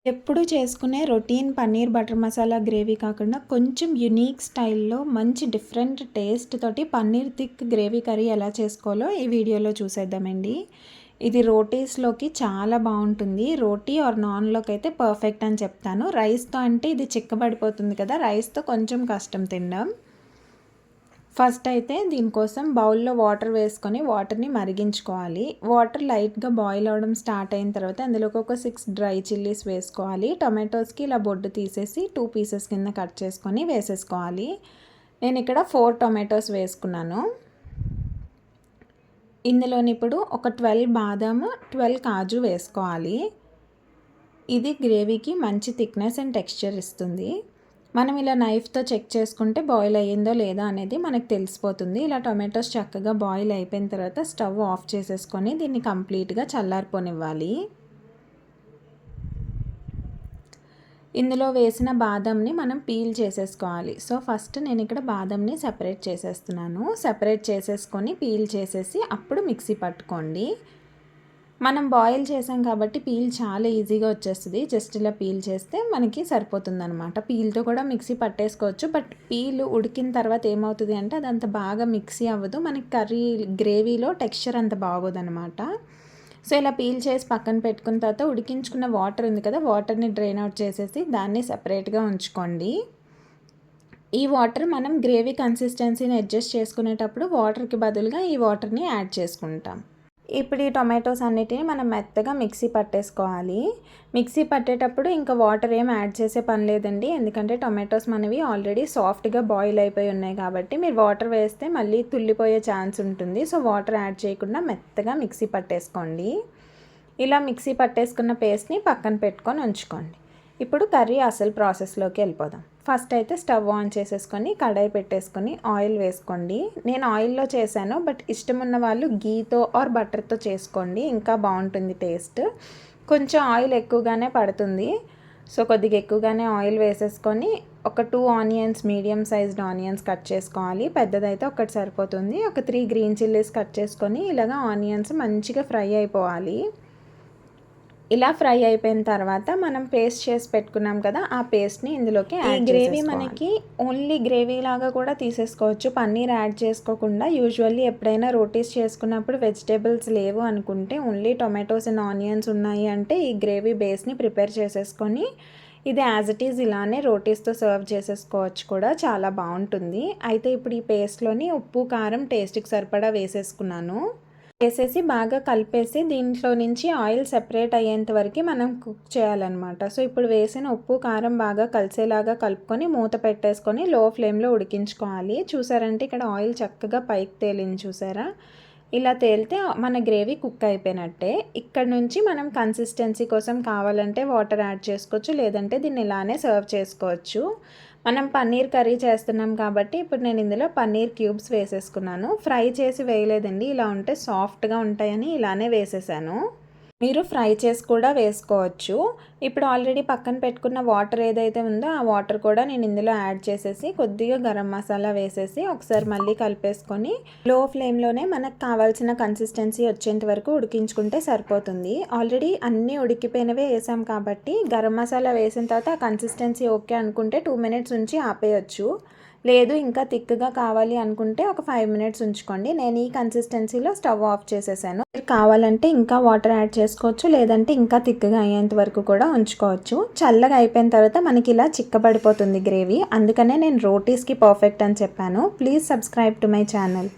ఎప్పుడు చేసుకునే routine paneer butter masala gravy కాకుండా కొంచెం యునీక్ స్టైల్‌లో మంచి డిఫరెంట్ టేస్ట్ తోటి పన్నీర్ థిక్ గ్రేవీ కర్రీ ఎలా చేసుకోవాలో ఈ వీడియోలో చూసేద్దామండి. ఇది రోటీస్‌లోకి చాలా బావుంటుంది. రోటీ ఆర్ నాన్‌లోకైతే పర్ఫెక్ట్ అని చెప్తాను. రైస్‌తో అంటే ఇది చిక్కబడిపోతుంది కదా! రైస్‌తో కొంచెం కష్టం తినడం. ఫస్ట్ అయితే దీనికోసం బౌల్‌లో వాటర్ వేసుకొని వాటర్‌ని మరిగించుకోవాలి. వాటర్ లైట్‌గా బాయిల్ అవ్వడం స్టార్ట్ అయిన తర్వాత అందులోకి ఒక 6 డ్రై చిల్లీస్ వేసుకోవాలి. టొమాటోస్‌కి ఇలా బొడ్డు తీసేసి 2 పీసెస్ కింద కట్ చేసుకొని వేసేసుకోవాలి. నేను ఇక్కడ 4 టొమాటోస్ వేసుకున్నాను. ఇందులోని ఇప్పుడు ఒక 12 బాదాం, 12 కాజు వేసుకోవాలి. ఇది గ్రేవీకి మంచి థిక్నెస్ అండ్ టెక్స్చర్ ఇస్తుంది. మనం ఇలా నైఫ్తో చెక్ చేసుకుంటే బాయిల్ అయ్యిందో లేదా అనేది మనకు తెలిసిపోతుంది. ఇలా టొమాటోస్ చక్కగా బాయిల్ అయిపోయిన తర్వాత స్టవ్ ఆఫ్ చేసేసుకొని దీన్ని కంప్లీట్గా చల్లారిపోనివ్వాలి. ఇందులో వేసిన బాదంని మనం పీల్ చేసేసుకోవాలి. సో ఫస్ట్ నేను ఇక్కడ బాదంని సెపరేట్ చేసేస్తున్నాను. సెపరేట్ చేసేసుకొని పీల్ చేసేసి అప్పుడు మిక్సీ పట్టుకోండి. మనం బాయిల్ చేసాం కాబట్టి పీల్ చాలా ఈజీగా వచ్చేస్తుంది. జస్ట్ ఇలా పీల్ చేస్తే మనకి సరిపోతుందనమాట. పీల్తో కూడా మిక్సీ పట్టేసుకోవచ్చు. బట్ పీల్ ఉడికిన తర్వాత ఏమవుతుంది అంటే అదంత బాగా మిక్సీ అవ్వదు. మనకి కర్రీ గ్రేవీలో టెక్స్చర్ అంత బాగోదనమాట. సో ఇలా పీల్ చేసి పక్కన పెట్టుకున్న తర్వాత ఉడికించుకున్న వాటర్ ఉంది కదా, వాటర్ని డ్రైన్ అవుట్ చేసేసి దాన్ని సపరేట్గా ఉంచుకోండి. ఈ వాటర్ మనం గ్రేవీ కన్సిస్టెన్సీని అడ్జస్ట్ చేసుకునేటప్పుడు వాటర్కి బదులుగా ఈ వాటర్ని యాడ్ చేసుకుంటాం. ఇప్పుడు ఈ టొమాటోస్ అన్నిటిని మనం మెత్తగా మిక్సీ పట్టేసుకోవాలి. మిక్సీ పట్టేటప్పుడు ఇంకా వాటర్ ఏం యాడ్ చేసే పని లేదండి. ఎందుకంటే టొమాటోస్ మనవి ఆల్రెడీ సాఫ్ట్గా బాయిల్ అయిపోయి ఉన్నాయి కాబట్టి మీరు వాటర్ వేస్తే మళ్ళీ తుల్లిపోయే ఛాన్స్ ఉంటుంది. సో వాటర్ యాడ్ చేయకుండా మెత్తగా మిక్సీ పట్టేసుకోండి. ఇలా మిక్సీ పట్టేసుకున్న పేస్ట్ని పక్కన పెట్టుకొని ఉంచుకోండి. ఇప్పుడు కర్రీ అసలు ప్రాసెస్లోకి వెళ్ళిపోదాం. ఫస్ట్ అయితే స్టవ్ ఆన్ చేసేసుకొని కడాయి పెట్టేసుకొని ఆయిల్ వేసుకోండి. నేను ఆయిల్లో చేశాను, బట్ ఇష్టం ఉన్న వాళ్ళు గీతో ఆర్ బటర్తో చేసుకోండి, ఇంకా బాగుంటుంది టేస్ట్. కొంచెం ఆయిల్ ఎక్కువగానే పడుతుంది. సో కొద్దిగా ఎక్కువగానే ఆయిల్ వేసేసుకొని ఒక 2 onions, medium sized onions cut చేసుకోవాలి. పెద్దదైతే ఒకటి సరిపోతుంది. ఒక 3 గ్రీన్ చిల్లీస్ కట్ చేసుకొని ఇలాగ ఆనియన్స్ మంచిగా ఫ్రై అయిపోవాలి. ఇలా ఫ్రై అయిపోయిన తర్వాత మనం పేస్ట్ చేసి పెట్టుకున్నాం కదా, ఆ పేస్ట్ని ఇందులోకి యాడ్ చేసేసుకోవాలి. గ్రేవీ మనకి ఓన్లీ గ్రేవీ లాగా కూడా తీసేసుకోవచ్చు, పన్నీర్ యాడ్ చేసుకోకుండా. యూజువల్లీ ఎప్పుడైనా రోటీస్ చేసుకున్నప్పుడు వెజిటేబుల్స్ లేవు అనుకుంటే ఓన్లీ టొమాటోస్ అండ్ ఆనియన్స్ ఉన్నాయి అంటే ఈ గ్రేవీ బేస్ని ప్రిపేర్ చేసేసుకొని ఇది యాజ్ ఇట్ ఈజ్ ఇలానే రోటీస్తో సర్వ్ చేసేసుకోవచ్చు కూడా, చాలా బాగుంటుంది. అయితే ఇప్పుడు ఈ పేస్ట్లోని ఉప్పు, కారం టేస్ట్కి సరిపడా వేసేసుకున్నాను. వేసేసి బాగా కలిపేసి దీంట్లో నుంచి ఆయిల్ సెపరేట్ అయ్యేంత వరకు మనం కుక్ చేయాలన్నమాట. సో ఇప్పుడు వేసిన ఉప్పు, కారం బాగా కలిసేలాగా కలుపుకొని మూత పెట్టేసుకొని లో ఫ్లేమ్లో ఉడికించుకోవాలి. చూసారంటే ఇక్కడ ఆయిల్ చక్కగా పైకి తేలింది చూసారా? ఇలా తేలితే మన గ్రేవీ కుక్ అయిపోయినట్టే. ఇక్కడ నుంచి మనం కన్సిస్టెన్సీ కోసం కావాలంటే వాటర్ యాడ్ చేసుకోవచ్చు, లేదంటే దీన్ని ఇలానే సర్వ్ చేసుకోవచ్చు. మనం పన్నీర్ కర్రీ చేస్తున్నాం కాబట్టి ఇప్పుడు నేను ఇందులో పన్నీర్ క్యూబ్స్ వేసేసుకున్నాను. ఫ్రై చేసి వేయలేదండి, ఇలా ఉంటే సాఫ్ట్గా ఉంటాయని ఇలానే వేసేసాను. మీరు ఫ్రై చేసి కూడా వేసుకోవచ్చు. ఇప్పుడు ఆల్రెడీ పక్కన పెట్టుకున్న వాటర్ ఏదైతే ఉందో ఆ వాటర్ కూడా నేను ఇందులో యాడ్ చేసేసి కొద్దిగా గరం మసాలా వేసేసి ఒకసారి మళ్ళీ కలిపేసుకొని లో ఫ్లేమ్లోనే మనకు కావాల్సిన కన్సిస్టెన్సీ వచ్చేంత వరకు ఉడికించుకుంటే సరిపోతుంది. ఆల్రెడీ అన్నీ ఉడికిపోయినవే వేసాం కాబట్టి గరం మసాలా వేసిన తర్వాత ఆ కన్సిస్టెన్సీ ఓకే అనుకుంటే 2 మినిట్స్ ఉంచి ఆపేయచ్చు. లేదు ఇంకా థిక్గా కావాలి అనుకుంటే ఒక 5 మినిట్స్ ఉంచుకోండి. నేను ఈ కన్సిస్టెన్సీలో స్టవ్ ఆఫ్ చేసేసాను. మీరు కావాలంటే ఇంకా వాటర్ యాడ్ చేసుకోవచ్చు, లేదంటే ఇంకా థిక్గా అయ్యేంత వరకు కూడా ఉంచుకోవచ్చు. చల్లగా అయిపోయిన తర్వాత మనకి ఇలా చిక్కబడిపోతుంది గ్రేవీ. అందుకనే నేను రోటీస్కి పర్ఫెక్ట్ అని చెప్పాను. Please subscribe to my channel.